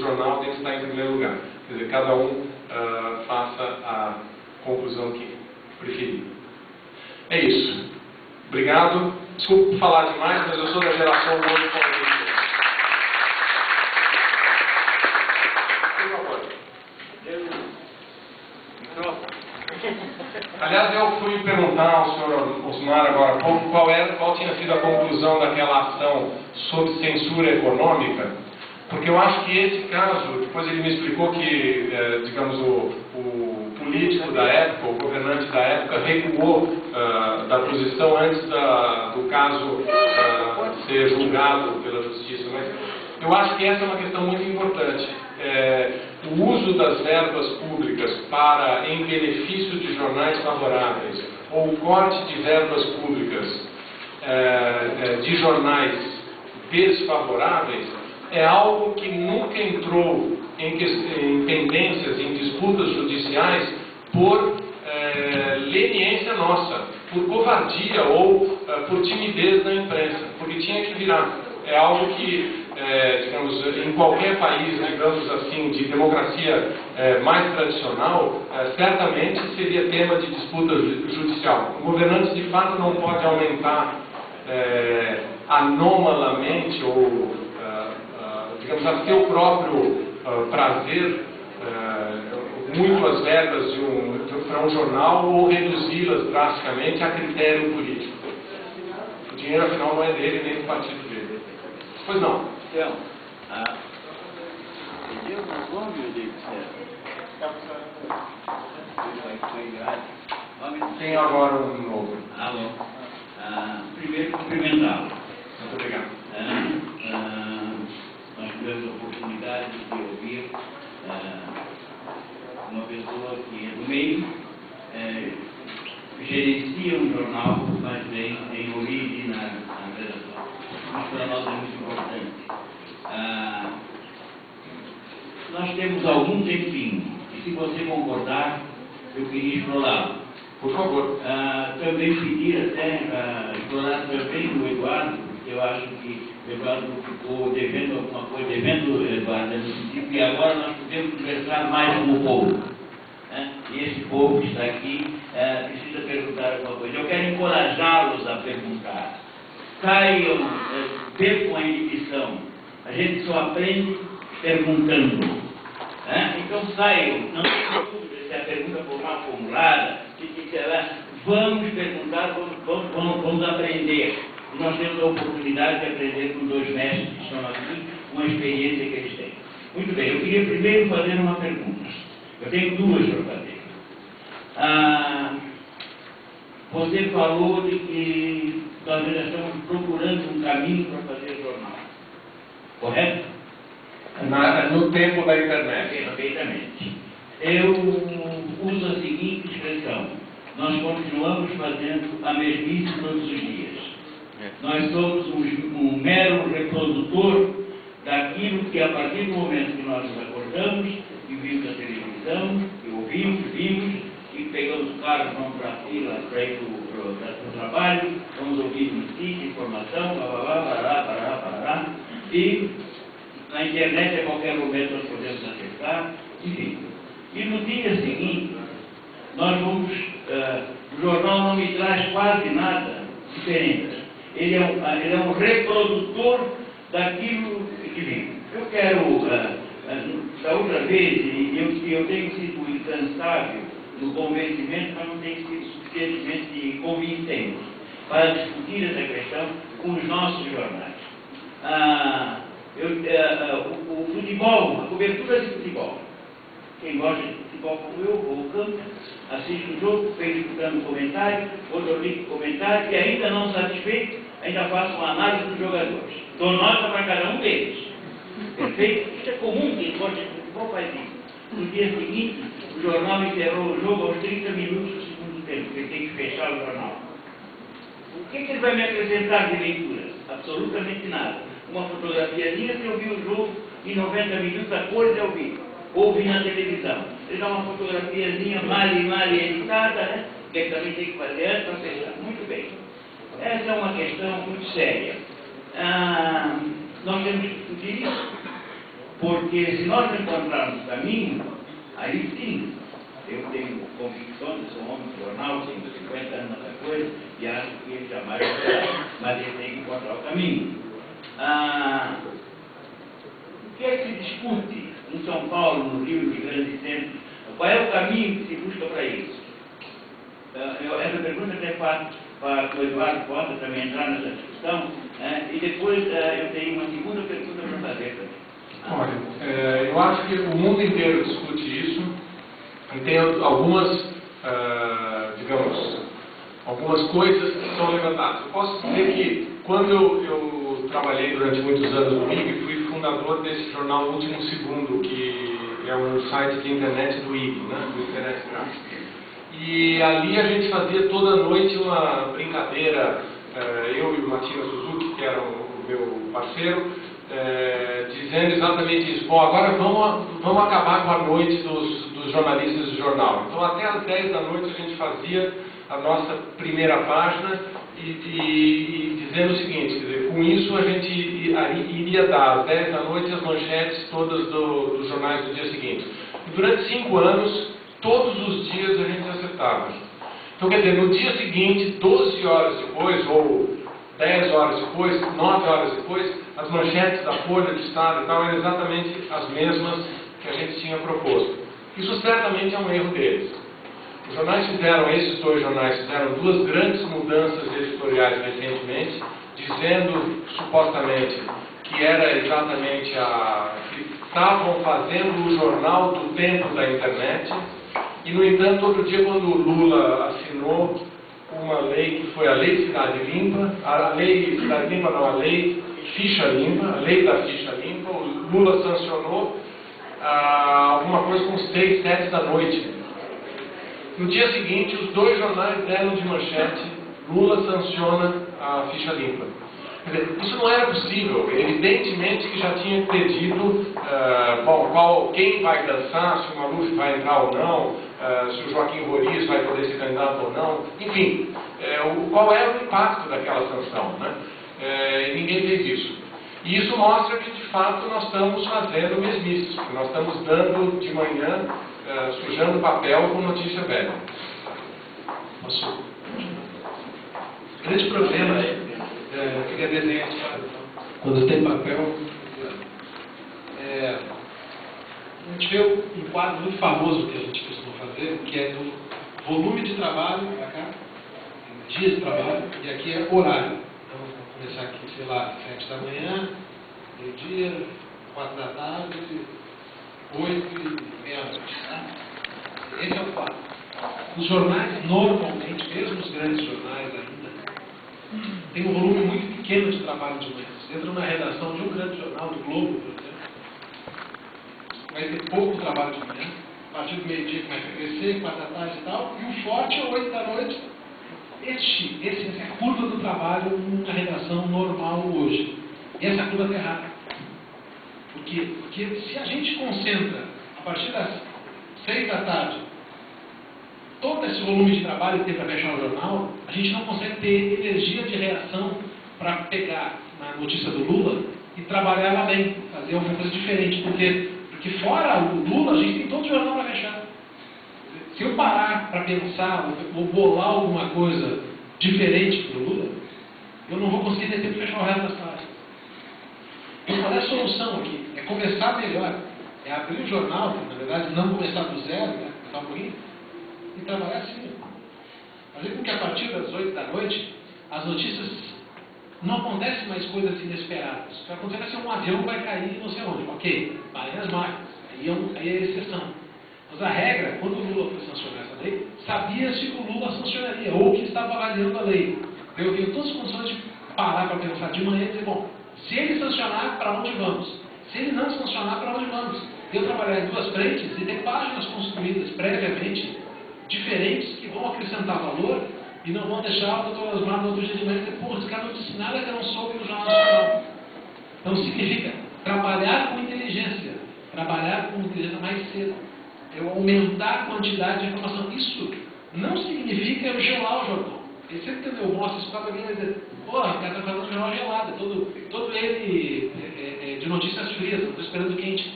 jornal tem que estar em primeiro lugar. Quer dizer, cada um faça a conclusão que preferir. É isso. Obrigado. Desculpe por falar demais, mas eu sou da geração do outro convite. Por favor. Aliás, eu fui perguntar ao senhor Osmar agora há pouco qual tinha sido a conclusão daquela ação sobre censura econômica, porque eu acho que esse caso, depois ele me explicou que, digamos, o político da época, o governante da época, recuou da posição antes do caso ser julgado pela justiça. Mas eu acho que essa é uma questão muito importante. O uso das verbas públicas em benefício de jornais favoráveis, ou o corte de verbas públicas de jornais desfavoráveis, é algo que nunca entrou em pendências, em disputas judiciais, por leniência nossa, por covardia ou por timidez da imprensa, porque tinha que virar. É algo que, digamos, em qualquer país, digamos assim, de democracia mais tradicional, certamente seria tema de disputa judicial. O governante, de fato, não pode aumentar anomalamente ou, digamos, a seu próprio prazer, muito as verbas para um jornal ou reduzi-las drasticamente a critério político. O dinheiro, afinal, não é dele nem do partido dele. Pois não. Então, entendeu o nome dele? Tem agora um novo. Alô. Primeiro, cumprimentá-lo. Muito obrigado. Nós tivemos a oportunidade de ouvir uma pessoa que é do meio, gerencia um jornal, mas vem em origem na redação. Isso para nós é muito importante. Nós temos algum tempinho, e se você concordar, eu queria explorá-lo. Por favor. Também pedir até explorar também o Eduardo, porque eu acho que o Eduardo ficou devendo alguma coisa, Eduardo, no sentido que agora nós podemos conversar mais com o povo. E esse povo que está aqui precisa perguntar alguma coisa. Eu quero encorajá-los a perguntar. Saiam, percam a inibição. A gente só aprende perguntando. Então saiam, não tem dúvida se a pergunta for mal formulada, vamos perguntar, vamos aprender. E nós temos a oportunidade de aprender com dois mestres que estão aqui, com a experiência que eles têm. Muito bem, eu queria primeiro fazer uma pergunta. Eu tenho duas para fazer. Você falou de que nós ainda estamos procurando um caminho para fazer jornal. Correto? No tempo da internet. Perfeitamente. Eu uso a seguinte expressão: nós continuamos fazendo a mesmice todos os dias. Nós somos um mero reprodutor daquilo que, a partir do momento que nós nos acordamos e vimos a televisão, e ouvimos, vimos, e pegamos o carro, vamos para a fila, para ir para o trabalho, vamos ouvir notícia, informação, parará, e na internet a qualquer momento nós podemos acessar, enfim. E no dia seguinte, nós vamos, o jornal não me traz quase nada diferente. Ele é um reprodutor daquilo que vem. Eu quero, da outra vez, e eu tenho sido incansável no convencimento, mas não tenho sido suficientemente convincente para discutir essa questão com os nossos jornais. O futebol, a cobertura de futebol. Quem gosta de futebol como eu, ou campo, assiste o jogo, vem escutando comentário, outro liga comentário, e ainda não satisfeito, ainda faço uma análise dos jogadores. Dou nota para cada um deles. Perfeito? Isso é comum, quem gosta de futebol faz isso. No dia seguinte, o jornal encerrou o jogo aos 30 minutos do segundo tempo, porque tem que fechar o jornal. O que ele vai me acrescentar de leitura? Absolutamente nada. Uma fotografia minha, se eu vi o jogo em 90 minutos, a cores eu vi. Ouvi na televisão. Ele dá uma fotografiazinha mal editada, né? Que também tem que fazer antes para fechar. Muito bem. Essa é uma questão muito séria. Nós temos que discutir isso. Porque se nós não encontrarmos o caminho, aí sim, eu tenho convicção de ser um homem de jornal, tenho 50 anos nessa coisa, e acho que ele jamais vai, mas ele tem que encontrar o caminho. O que é que se discute em São Paulo, no Rio, nos grandes centros? Qual é o caminho que se busca para isso? Essa pergunta até faço para o Eduardo possa também entrar nessa discussão, e depois eu tenho uma segunda pergunta para fazer também. Olha, eu acho que o mundo inteiro discute isso e tem algumas, digamos, algumas coisas que são levantadas. Eu posso dizer que quando eu trabalhei durante muitos anos no IG, fui fundador desse jornal Último Segundo, que é um site de internet do IG, né, do Internet Gráfico. E ali a gente fazia toda noite uma brincadeira, eu e o Matias Suzuki, que era o meu parceiro, dizendo exatamente isso. Bom, agora vamos acabar com a noite dos jornalistas do jornal. Então até às 10 da noite a gente fazia a nossa primeira página e dizendo o seguinte, quer dizer, com isso a gente iria dar às 10 da noite as manchetes todas dos jornais do dia seguinte. E durante 5 anos, todos os dias a gente acertava. Então, quer dizer, no dia seguinte, 12 horas depois, ou 10 horas depois, 9 horas depois, as manchetes da Folha, do Estado e tal, eram exatamente as mesmas que a gente tinha proposto. Isso certamente é um erro deles. Os jornais fizeram, esses dois jornais fizeram 2 grandes mudanças editoriais recentemente, dizendo, supostamente, que era exatamente que estavam fazendo o jornal do tempo da internet. E, no entanto, outro dia, quando o Lula assinou uma lei que foi a Lei Cidade Limpa, a Lei Cidade Limpa não, a Lei Ficha Limpa, a Lei da Ficha Limpa, o Lula sancionou alguma coisa com 6, 7 da noite. No dia seguinte, os 2 jornais deram de manchete: Lula sanciona a Ficha Limpa. Quer dizer, isso não era possível. Evidentemente que já tinha que ter dito quem vai dançar, se o Maluf vai entrar ou não, se o Joaquim Roriz vai poder ser candidato ou não. Enfim, qual é o impacto daquela sanção, né? E ninguém fez isso. E isso mostra que, de fato, nós estamos fazendo mesmices, porque nós estamos dando de manhã, sujando papel com notícia velha. Posso? O grande problema fica desenhado quando tem papel. A gente vê um quadro muito famoso que a gente costuma fazer, que é do volume de trabalho para cá, dias de trabalho, e aqui é horário. Então, vamos começar aqui, sei lá, 7 da manhã, meio-dia, 4 da tarde, 8 e meia-noite. Tá? Esse é o quadro. Os jornais, normalmente, mesmo os grandes jornais ainda, tem um volume muito pequeno de trabalho de manhã. Você entra numa redação de um grande jornal, do Globo, por exemplo, vai ter pouco trabalho de manhã, a partir do meio-dia começa a crescer, 4 da tarde e tal, e o forte é 8 da noite. Essa é a curva do trabalho numa redação normal hoje. E essa curva está errada. Porque se a gente concentra, a partir das 6 da tarde, todo esse volume de trabalho que tem para fechar o jornal, a gente não consegue ter energia de reação para pegar na notícia do Lula e trabalhar ela bem, fazer alguma coisa diferente. Porque fora o Lula, a gente tem todo o jornal para fechar. Se eu parar para pensar ou bolar alguma coisa diferente para o Lula, eu não vou conseguir ter tempo de fechar o resto das páginas. Então, qual é a solução aqui? É começar melhor. É abrir o jornal, na verdade, não começar do zero, né? Começar um pouquinho, e trabalhar assim. Fazer com que a partir das 8 da noite, as notícias não acontecem mais coisas inesperadas. O que acontece é um avião vai cair não sei onde. Ok, parem as máquinas. Aí é exceção. Mas a regra, quando o Lula foi sancionar essa lei, sabia-se que o Lula sancionaria, ou que estava avaliando a lei. Eu tenho todas as condições de parar para pensar de manhã e dizer, bom, se ele sancionar, para onde vamos? Se ele não sancionar, para onde vamos? Eu trabalhar em 2 frentes e ter páginas construídas previamente, diferentes, que vão acrescentar valor e não vão deixar o doutor Osmar no outro dia de manhã dizer, pô, esse cara não disse nada que eu não soube no Jornal Nacional. Então significa trabalhar com inteligência mais cedo. Eu aumentar a quantidade de informação. Isso não significa eu gelar o jornal. Ele sempre mostra isso para alguém e dizer, porra, o cara está fazendo um jornal gelado, todo ele de notícias frias, não estou esperando quente.